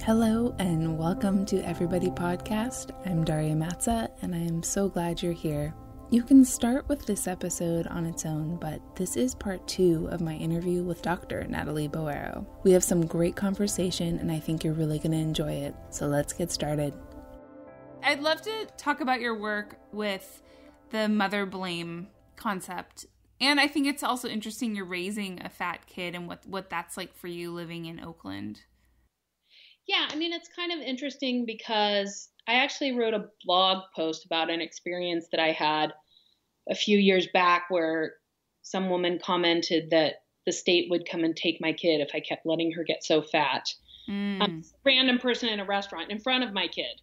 Hello and welcome to Everybody Podcast. I'm Daria Matza and I am so glad you're here. You can start with this episode on its own, but this is part 2 of my interview with Dr. Natalie Boero. We have some great conversation and I think you're really going to enjoy it. So let's get started. I'd love to talk about your work with the mother blame concept. And I think it's also interesting you're raising a fat kid and what that's like for you living in Oakland. Yeah, I mean, it's kind of interesting because I actually wrote a blog post about an experience that I had a few years back where some woman commented that the state would come and take my kid if I kept letting her get so fat. Random person in a restaurant in front of my kid.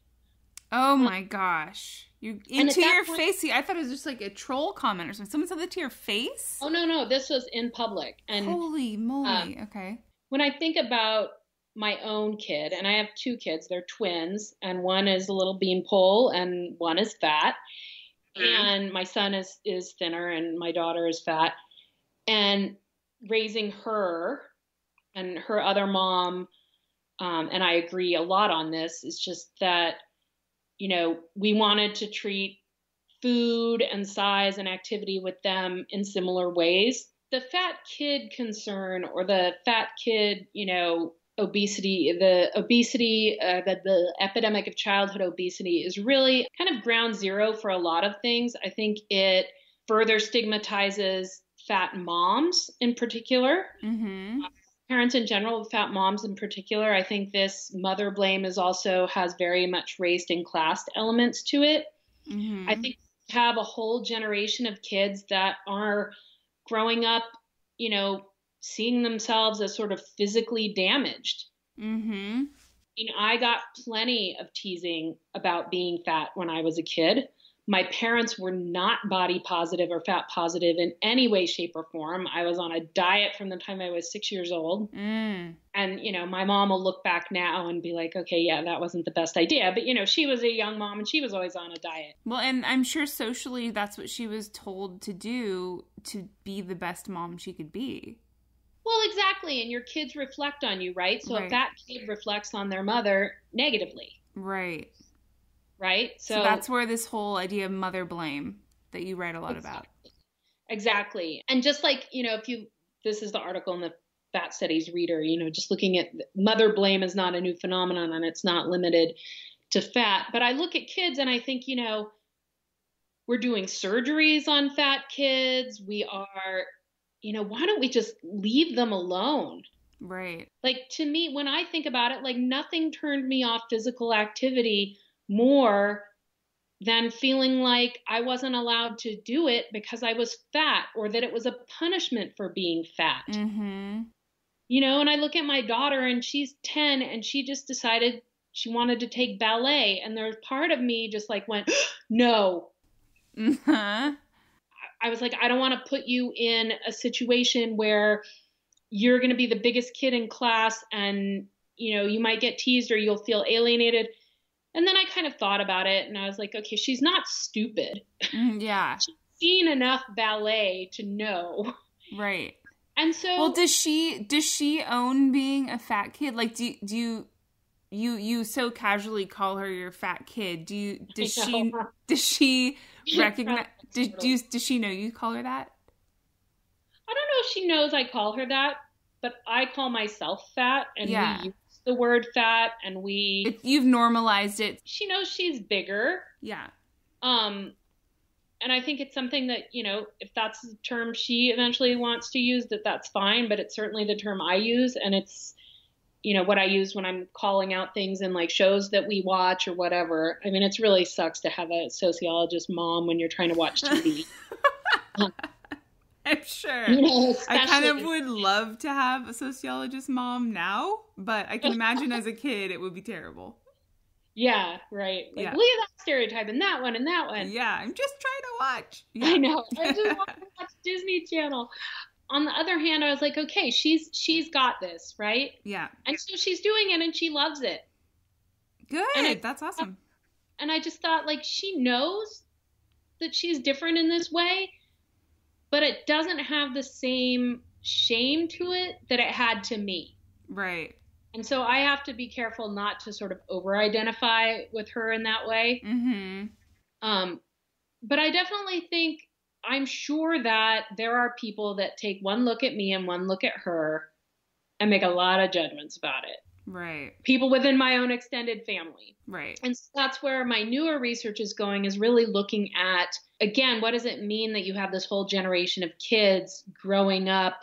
Oh my gosh. You into your face. See, I thought it was just like a troll comment or something. Someone said that to your face? Oh, no. This was in public. And holy moly. Okay. When I think about my own kid, and I have 2 kids, they're twins, and one is a little beanpole and one is fat. And my son is thinner and my daughter is fat. And raising her and her other mom, and I agree a lot on this, is just that, you know, we wanted to treat food and size and activity with them in similar ways. The fat kid concern or the fat kid, you know, obesity, the epidemic of childhood obesity is really kind of ground zero for a lot of things. I think it further stigmatizes fat moms in particular, parents in general, fat moms in particular. I think this mother blame has very much race and class elements to it. I think we have a whole generation of kids that are growing up, you know, seeing themselves as sort of physically damaged. You know, I got plenty of teasing about being fat when I was a kid. My parents were not body positive or fat positive in any way, shape, or form. I was on a diet from the time I was 6 years old. And, you know, my mom will look back now and be like, okay, yeah, that wasn't the best idea. But, you know, she was a young mom and she was always on a diet. Well, and I'm sure socially that's what she was told to do to be the best mom she could be. Well, exactly. And your kids reflect on you, right? So if that kid reflects on their mother negatively. Right. So that's where this whole idea of mother blame that you write a lot about. Exactly. And just like, you know, this is the article in the Fat Studies Reader, you know, just looking at mother blame is not a new phenomenon and it's not limited to fat. But I look at kids and I think, you know, we're doing surgeries on fat kids. We are, you know, why don't we just leave them alone? Right. Like, to me, when I think about it, like nothing turned me off physical activity more than feeling like I wasn't allowed to do it because I was fat or that it was a punishment for being fat. You know, and I look at my daughter and she's 10 and she just decided she wanted to take ballet. And there's part of me just like went, no. I was like, I don't want to put you in a situation where you're going to be the biggest kid in class and, you know, you might get teased or you'll feel alienated. And then I kind of thought about it and I was like, okay, she's not stupid. Yeah. She's seen enough ballet to know. Right. And so. Well, does she own being a fat kid? Like, do you so casually call her your fat kid? Does she recognize, does she know you call her that? I don't know if she knows I call her that, but I call myself fat and we use the word fat and you've normalized it. She knows she's bigger. Yeah. And I think it's something that, you know, if that's the term she eventually wants to use, that's fine, but it's certainly the term I use and it's, you know, what I use when I'm calling out things in like shows that we watch or whatever. I mean, it's really sucks to have a sociologist mom when you're trying to watch TV. I'm sure. You know, I kind of would love to have a sociologist mom now, but I can imagine as a kid it would be terrible. Yeah, right. Like, look at that stereotype and that one and that one. Yeah, I'm just trying to watch. Yeah. I know. I just want to watch Disney Channel. On the other hand, I was like, okay, she's got this, right? Yeah. And so she's doing it and she loves it. Good. That's awesome. And I just thought, like, she knows that she's different in this way, but it doesn't have the same shame to it that it had to me. Right. And so I have to be careful not to sort of over-identify with her in that way. But I definitely think, I'm sure that there are people that take one look at me and one look at her and make a lot of judgments about it. Right. People within my own extended family. Right. And so that's where my newer research is going, is really looking at, again, what does it mean that you have this whole generation of kids growing up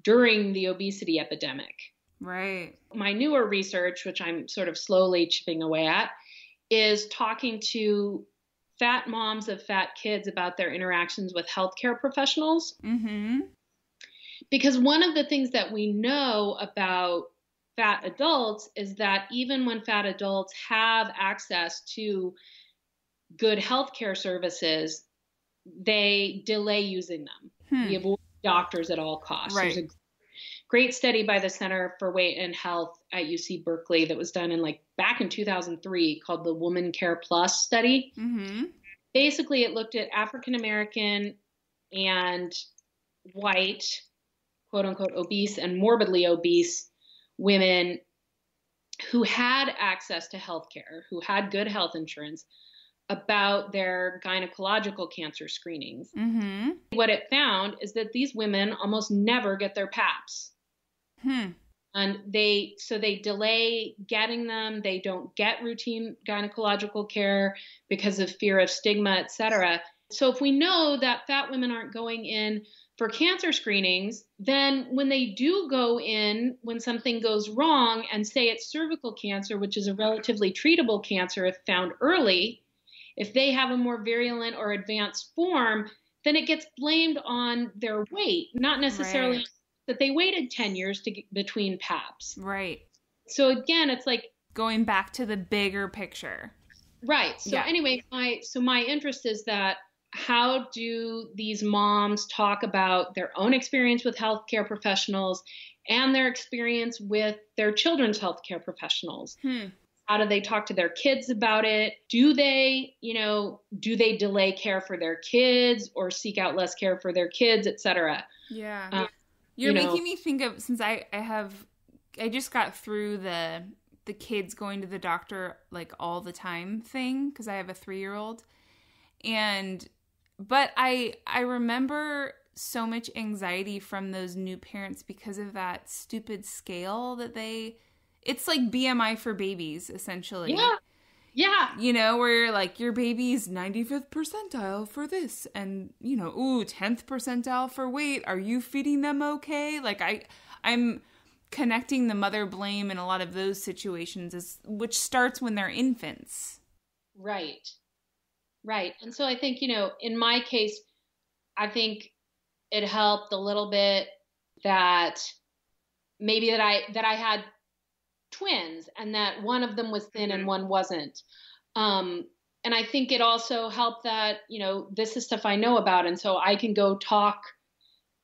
during the obesity epidemic? Right. My newer research, which I'm sort of slowly chipping away at, is talking to fat moms of fat kids about their interactions with healthcare professionals. Because one of the things that we know about fat adults is that even when fat adults have access to good healthcare services, they delay using them. We avoid doctors at all costs. Right. There's a great study by the Center for Weight and Health at UC Berkeley that was done back in 2003 called the Woman Care Plus study. Basically, it looked at African American and white, quote unquote, obese and morbidly obese women who had access to healthcare, who had good health insurance, about their gynecological cancer screenings. What it found is that these women almost never get their PAPs. And they delay getting them. They don't get routine gynecological care because of fear of stigma, et cetera. So if we know that fat women aren't going in for cancer screenings, then when they do go in, when something goes wrong, and say it's cervical cancer, which is a relatively treatable cancer if found early, if they have a more virulent or advanced form, then it gets blamed on their weight, not necessarily that they waited 10 years between PAPs. Right. So again, it's like going back to the bigger picture. Right. So anyway, my interest is that, how do these moms talk about their own experience with healthcare professionals and their experience with their children's healthcare professionals? How do they talk to their kids about it? Do they delay care for their kids or seek out less care for their kids, et cetera? Yeah. You're making me think of, since I just got through the kids going to the doctor all the time thing, because I have a 3-year-old. But I remember so much anxiety from those new parents because of that stupid scale that it's like BMI for babies, essentially. Yeah. Where you're like, your baby's 95th percentile for this, and 10th percentile for weight. Are you feeding them okay? I'm connecting the mother blame in a lot of those situations, which starts when they're infants. Right. And so I think, in my case, I think it helped a little bit that maybe that I had twins and that one of them was thin and one wasn't. And I think it also helped that, this is stuff I know about. And so I can go talk.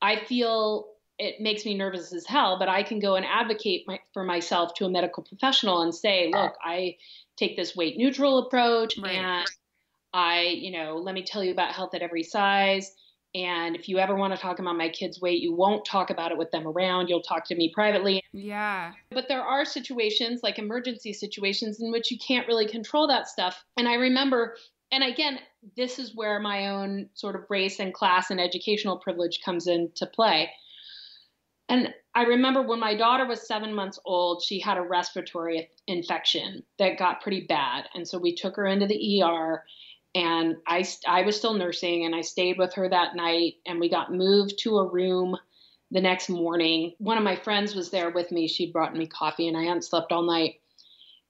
I feel it makes me nervous as hell, but I can go and advocate for myself to a medical professional and say, look, I take this weight neutral approach, and let me tell you about health at every size. And if you ever want to talk about my kid's weight, you won't talk about it with them around. You'll talk to me privately. Yeah. But there are situations, like emergency situations, in which you can't really control that stuff. And I remember, and again, this is where my own sort of race and class and educational privilege comes into play. And I remember when my daughter was 7 months old, she had a respiratory infection that got pretty bad. And so we took her into the ER. And I was still nursing, and I stayed with her that night, and we got moved to a room the next morning. One of my friends was there with me. She'd brought me coffee, and I hadn't slept all night.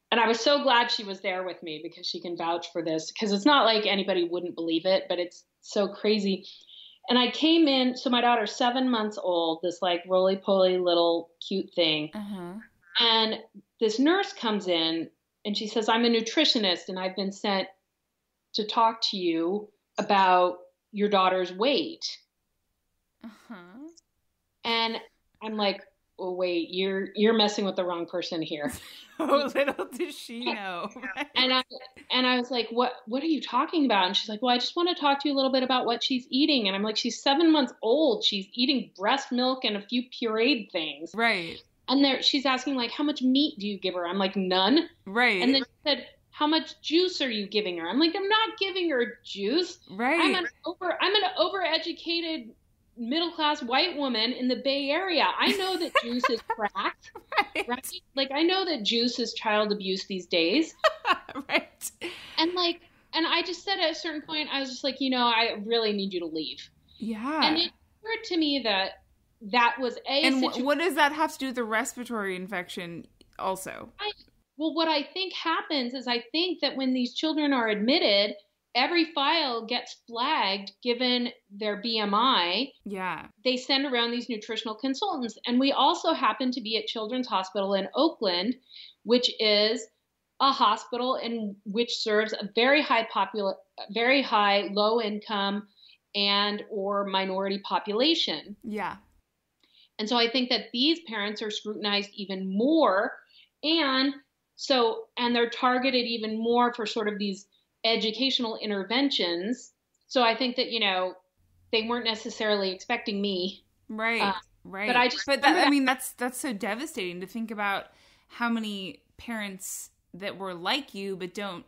And I was so glad she was there with me, because she can vouch for this, because it's not like anybody wouldn't believe it, but it's so crazy. And I came in, so my daughter's 7 months old, this roly-poly little cute thing. And this nurse comes in, and she says, I'm a nutritionist, and I've been sent to talk to you about your daughter's weight. And I'm like, oh, wait, you're messing with the wrong person here. Oh, little did she know. and I was like, what are you talking about? And she's like, well, I just want to talk to you a little bit about what she's eating. And I'm like, she's 7 months old. She's eating breast milk and a few pureed things. Right. And she's asking, like, how much meat do you give her? I'm like, none. Right. And then she said, how much juice are you giving her? I'm like, I'm not giving her juice. Right. I'm an overeducated middle-class white woman in the Bay Area. I know that juice is crack. Right? Like, I know that juice is child abuse these days. Right. And I just said at a certain point, I was just like, I really need you to leave. Yeah. And it occurred to me that was what does that have to do with the respiratory infection also? Well, what I think happens is I think that when these children are admitted, every file gets flagged given their BMI. Yeah. They send around these nutritional consultants. And we also happen to be at Children's Hospital in Oakland, which is a hospital in which serves a very high low income and or minority population. Yeah. And so I think that these parents are scrutinized even more, and they're targeted even more for sort of these educational interventions. So I think that, they weren't necessarily expecting me. Right. Right. That's so devastating to think about how many parents that were like you, but don't,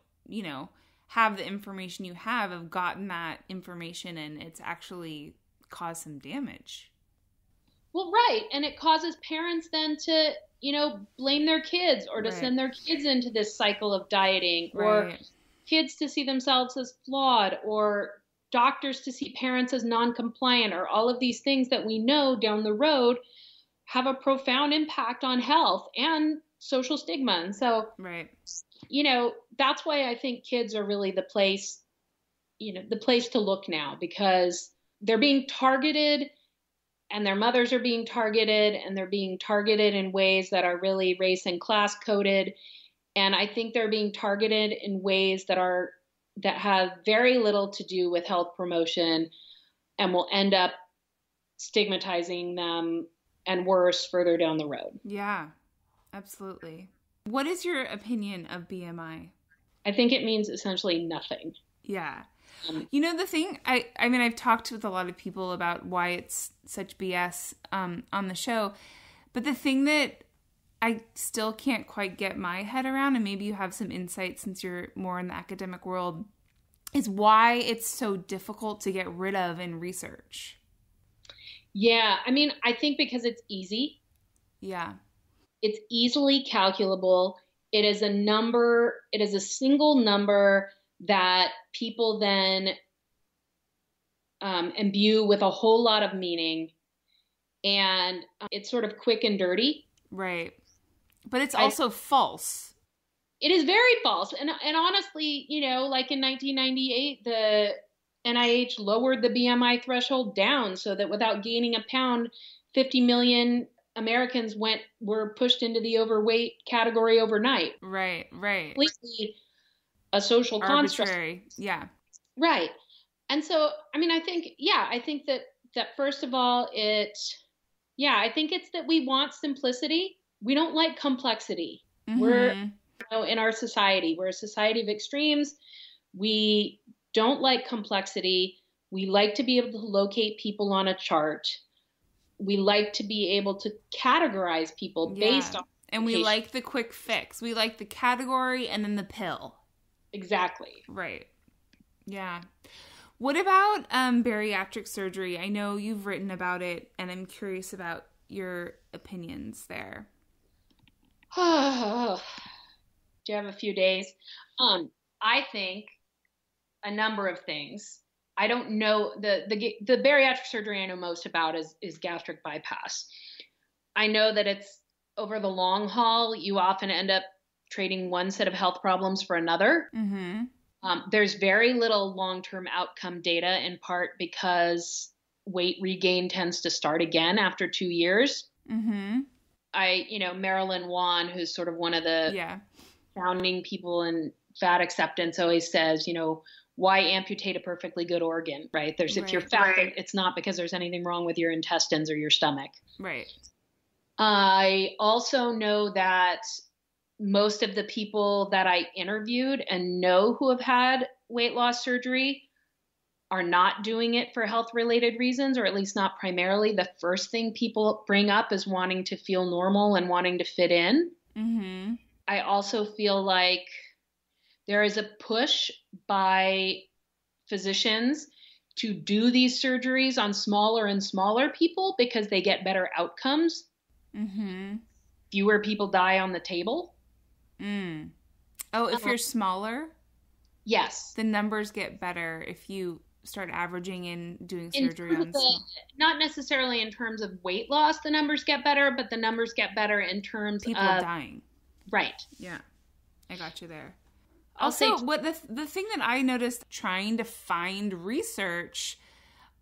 have the information you have gotten that information, and it's actually caused some damage. Well, right. And it causes parents then to, blame their kids or to send their kids into this cycle of dieting, or kids to see themselves as flawed, or doctors to see parents as non-compliant, or all of these things that we know down the road have a profound impact on health and social stigma. And so, that's why I think kids are really the place to look now, because they're being targeted, and their mothers are being targeted, and they're being targeted in ways that are really race and class coded. And I think they're being targeted in ways that have very little to do with health promotion, and will end up stigmatizing them, and worse, further down the road. Yeah, absolutely. What is your opinion of BMI? I think it means essentially nothing. Yeah. The thing, I've talked with a lot of people about why it's such BS on the show, but the thing that I still can't quite get my head around, and maybe you have some insight since you're more in the academic world, is why it's so difficult to get rid of in research. Yeah, I think because it's easy. Yeah. It's easily calculable. It is a number. It is a single number that people then imbue with a whole lot of meaning, and it's sort of quick and dirty. Right. But it's also false. It is very false. And honestly, like in 1998, the NIH lowered the BMI threshold down so that without gaining a pound, 50 million Americans were pushed into the overweight category overnight. Right. Completely a social arbitrary construct. Yeah. Right. And so, I think that first of all, I think it's that we want simplicity. We don't like complexity. Mm-hmm. We're, in our society, we're a society of extremes. We don't like complexity. We like to be able to locate people on a chart. We like to be able to categorize people based on. And we like the quick fix. We like the category and then the pill. Exactly. Right. Yeah. What about bariatric surgery? I know you've written about it, and I'm curious about your opinions there. Do you have a few days? I think a number of things. I don't know the bariatric surgery I know most about is gastric bypass. I know that it's over the long haul. You often end up trading one set of health problems for another. Mm-hmm. There's very little long-term outcome data, in part because weight regain tends to start again after 2 years. Mm-hmm. Marilyn Wan, who's sort of one of the founding people in fat acceptance, always says, why amputate a perfectly good organ, right? If you're fat, it's not because there's anything wrong with your intestines or your stomach. Right. I also know that most of the people that I interviewed and know who have had weight loss surgery are not doing it for health-related reasons, or at least not primarily, the first thing people bring up is wanting to feel normal and wanting to fit in. Mm-hmm. I also feel like there is a push by physicians to do these surgeries on smaller and smaller people because they get better outcomes. Mm-hmm. Fewer people die on the table. Mm. Oh, if you're smaller? Yes. The numbers get better if you start averaging and doing surgery on small. Not necessarily in terms of weight loss, the numbers get better, but the numbers get better in terms people of dying. Right. Yeah. I got you there. Also, what the thing that I noticed trying to find research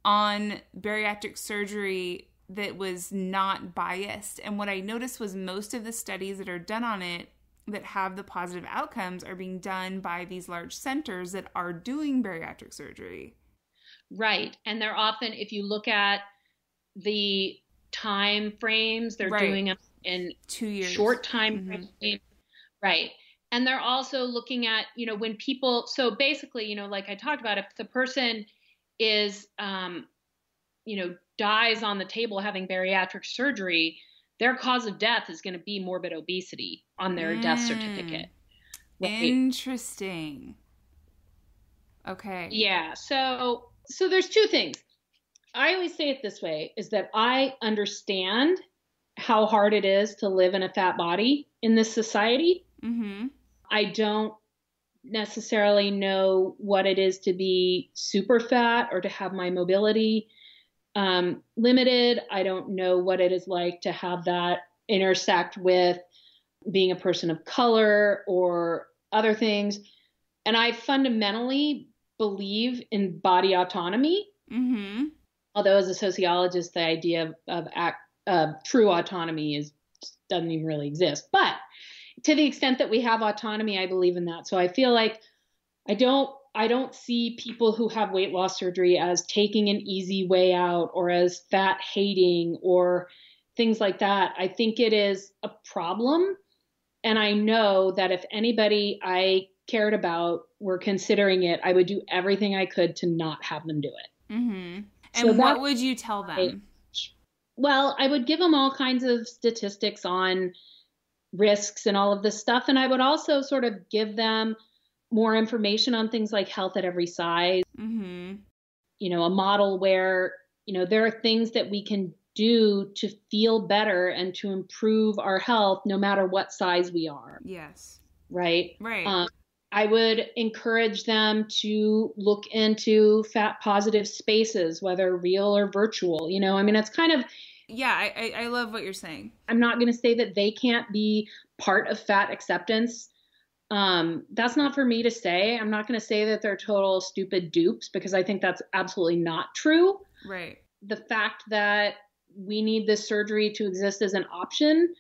on bariatric surgery that was not biased, and what I noticed was most of the studies that are done on it that have the positive outcomes are being done by these large centers that are doing bariatric surgery. Right. And they're often, if you look at the time frames, they're doing them in 2 years. Short time frames. Right. And they're also looking at, when people, so basically, like I talked about, if the person is, dies on the table having bariatric surgery, their cause of death is going to be morbid obesity on their death certificate. Right? Interesting. Okay. Yeah. So there's two things. I always say it this way, is that I understand how hard it is to live in a fat body in this society. Mm-hmm. I don't necessarily know what it is to be super fat or to have my mobility limited. I don't know what it is like to have that intersect with being a person of color or other things. And I fundamentally believe in body autonomy. Mm-hmm. Although as a sociologist, the idea of true autonomy doesn't even really exist. But to the extent that we have autonomy, I believe in that. So I feel like I don't see people who have weight loss surgery as taking an easy way out or as fat hating or things like that. I think it is a problem. And I know that if anybody I cared about were considering it, I would do everything I could to not have them do it. Mm-hmm. And what would you tell them? Well, I would give them all kinds of statistics on risks and all of this stuff. And I would also sort of give them more information on things like health at every size. Mm-hmm. A model where, there are things that we can do to feel better and to improve our health no matter what size we are. Yes. Right? Right. I would encourage them to look into fat positive spaces, whether real or virtual. It's kind of... Yeah, I love what you're saying. I'm not going to say that they can't be part of fat acceptance. That's not for me to say. I'm not going to say that they're total stupid dupes because I think that's absolutely not true. Right. The fact that we need this surgery to exist as an option,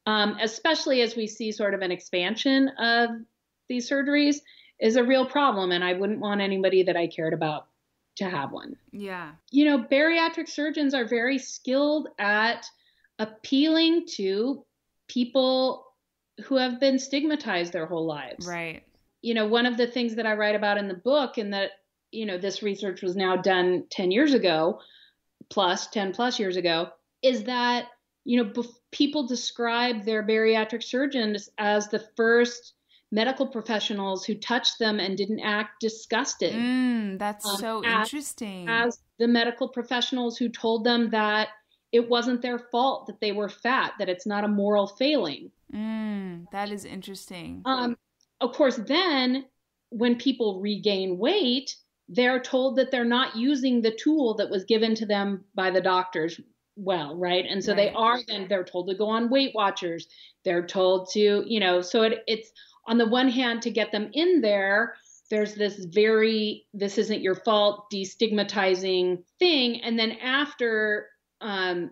especially as we see sort of an expansion of these surgeries, is a real problem. And I wouldn't want anybody that I cared about to have one. Yeah. Bariatric surgeons are very skilled at appealing to people who have been stigmatized their whole lives. Right. One of the things that I write about in the book, and that, this research was now done 10 years ago, 10 plus years ago, is that, people describe their bariatric surgeons as the first medical professionals who touched them and didn't act disgusted. That's so interesting. As the medical professionals who told them that it wasn't their fault that they were fat, that it's not a moral failing. That is interesting. Of course, then when people regain weight, they're told that they're not using the tool that was given to them by the doctors well, right? And so they're told to go on Weight Watchers. They're told to, so it's on the one hand to get them in there, there's this this isn't your fault, destigmatizing thing. And then after, when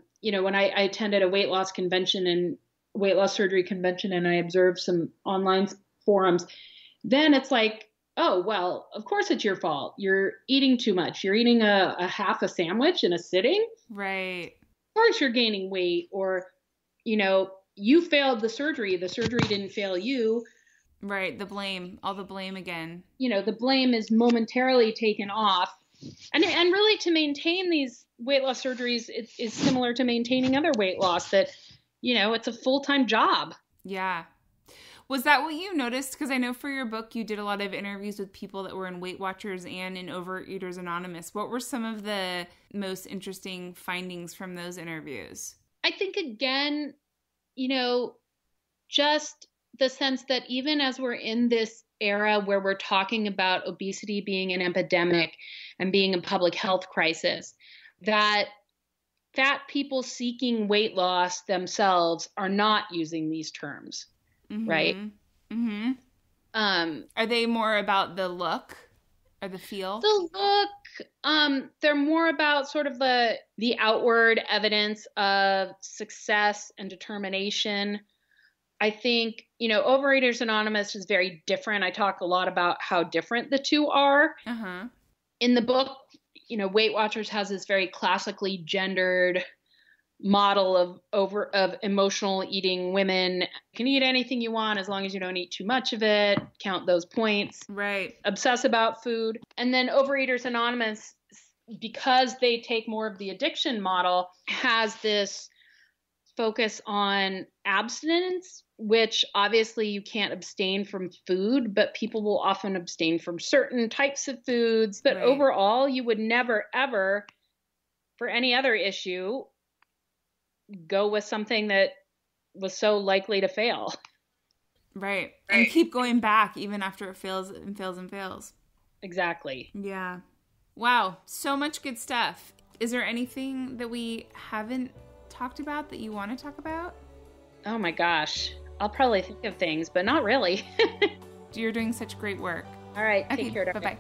I attended a weight loss convention and weight loss surgery convention and I observed some online forums, then it's like, oh, well, of course it's your fault. You're eating too much. You're eating a half a sandwich in a sitting. Right. Of course you're gaining weight, or, you failed the surgery. The surgery didn't fail you. Right. All the blame again. The blame is momentarily taken off And really, to maintain these weight loss surgeries is similar to maintaining other weight loss, that, it's a full-time job. Yeah. Was that what you noticed? Because I know for your book, you did a lot of interviews with people that were in Weight Watchers and in Overeaters Anonymous. What were some of the most interesting findings from those interviews? I think, again, just the sense that even as we're in this era where we're talking about obesity being an epidemic and being a public health crisis, that fat people seeking weight loss themselves are not using these terms. Mm-hmm. Right? Mm-hmm. Are they more about the look or the feel? The look. They're more about sort of the outward evidence of success and determination. I think, Overeaters Anonymous is very different. I talk a lot about how different the two are. Uh-huh. In the book, Weight Watchers has this very classically gendered model of emotional eating. Women can eat anything you want as long as you don't eat too much of it, count those points, right, obsess about food. And then Overeaters Anonymous, because they take more of the addiction model, has this focus on abstinence, which obviously you can't abstain from food, but people will often abstain from certain types of foods. But overall, you would never, ever, for any other issue, go with something that was so likely to fail. Right. And keep going back even after it fails and fails and fails. Exactly. Yeah. Wow. So much good stuff. Is there anything that we haven't talked about that you want to talk about? Oh my gosh. I'll probably think of things, but not really. You're doing such great work. All right. Okay, take care. Bye-bye.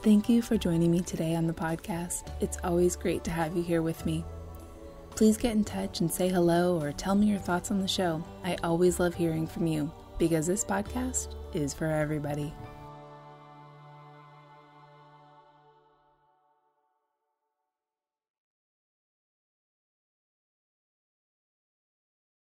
Thank you for joining me today on the podcast. It's always great to have you here with me. Please get in touch and say hello or tell me your thoughts on the show. I always love hearing from you because this podcast is for everybody.